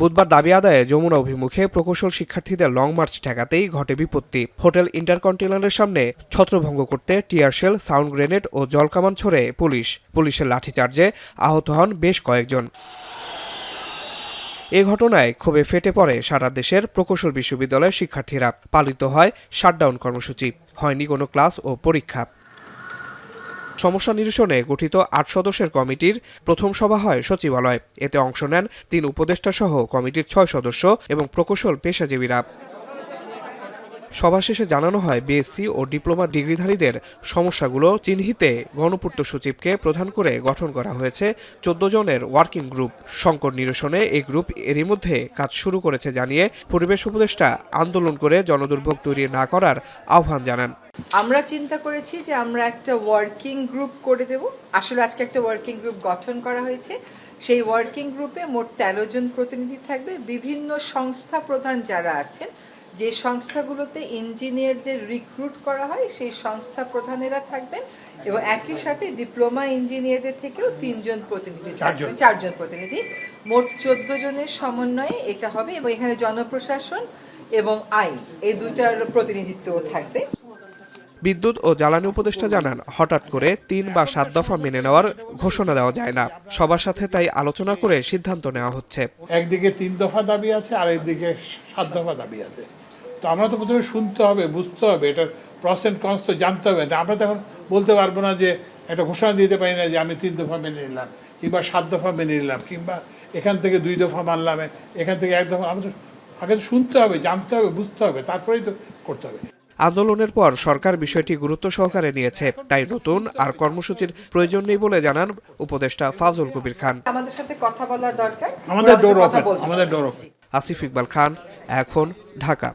বুধবার দাবি আদায়ে যমুনা অভিমুখে প্রকৌশল শিক্ষার্থীদের লং মার্চ ঠেকাতেই ঘটে বিপত্তি। হোটেল ইন্টারকন্টিনেন্টালের সামনে ছত্রভঙ্গ করতে টিয়ারশেল, সাউন্ড গ্রেনেড ও জলকামান ছোড়ে পুলিশের লাঠিচার্জে আহত হন বেশ কয়েকজন। এ ঘটনায় ক্ষোভে ফেটে পড়ে সারা দেশের প্রকৌশল বিশ্ববিদ্যালয়ের শিক্ষার্থীরা। পালিত হয় শাটডাউন কর্মসূচি, হয়নি কোনো ক্লাস ও পরীক্ষা। সমস্যা নিরসনে গঠিত ৮ সদস্যের কমিটির প্রথম সভা হয় সচিবালয়ে। এতে অংশ নেন ৩ উপদেষ্টা সহ কমিটির ৬ সদস্য এবং প্রকৌশল পেশাজীবীরা। সভা শেষে জানানো হয়, বিএসসি ও ডিপ্লোমা ডিগ্রিধারীদের সমস্যাগুলো চিহ্নিতে গণপূর্ত সচিবকে প্রধান করে গঠন করা হয়েছে ১৪ জনের ওয়ার্কিং গ্রুপ। সংকট নিরসনে এই গ্রুপ এরই মধ্যে কাজ শুরু করেছে জানিয়ে পরিবেশ উপদেষ্টা আন্দোলন করে জনদুর্ভোগ তৈরি না করার আহ্বান জানান। আমরা চিন্তা করেছি যে আমরা একটা ওয়ার্কিং গ্রুপ করে দেব। আসলে আজকে একটা ওয়ার্কিং গ্রুপ গঠন করা হয়েছে। সেই ওয়ার্কিং গ্রুপে মোট ১৩ জন প্রতিনিধি থাকবে। বিভিন্ন সংস্থা প্রধান যারা আছেন, যে সংস্থাগুলোতে ইঞ্জিনিয়ারদের রিক্রুট করা হয়, সেই সংস্থা প্রধানেরা থাকবেন এবং একই সাথে ডিপ্লোমা ইঞ্জিনিয়ারদের থেকেও ৩ জন প্রতিনিধি থাকবেন, ৪ জন প্রতিনিধি, মোট ১৪ জনের সমন্বয়ে এটা হবে এবং এখানে জনপ্রশাসন এবং আইন এই দুইটার প্রতিনিধিত্ব থাকবে। বিদ্যুৎ ও জ্বালানি উপদেষ্টা জানান, হঠাৎ করে ৩ বা ৭ দফা মেনে নেওয়ার ঘোষণা দেওয়া যায় না। সবার সাথে তাই আলোচনা করে সিদ্ধান্ত নেওয়া হচ্ছে। একদিকে ৩ দফা দাবি আছে আর একদিকে ৭ দফা দাবি আছে। তো আমরা তো প্রথমে শুনতে হবে, বুঝতে হবে, এটার প্রস এন্ড কনস তো জানতে হবে। আমরা তো এখন বলতে পারবো না যে একটা ঘোষণা দিতে পারি না যে আমি ৩ দফা মেনে নিলাম কিংবা ৭ দফা মেনে নিলাম কিংবা এখান থেকে ২ দফা মানলাম, এখান থেকে ১ দফা। আমরা তো আগে শুনতে হবে, জানতে হবে, বুঝতে হবে, তারপরেই তো করতে হবে। আন্দোলনের পর সরকার বিষয়টি গুরুত্ব সহকারে নিয়েছে, তাই নতুন আর কর্মসূচির প্রয়োজন নেই বলে জানান উপদেষ্টা ফাজল কবির খান। আমাদের সাথে কথা বলার দরকার, আমাদের ডোর ওপেন। আসিফ ইকবাল খান, এখন, ঢাকা।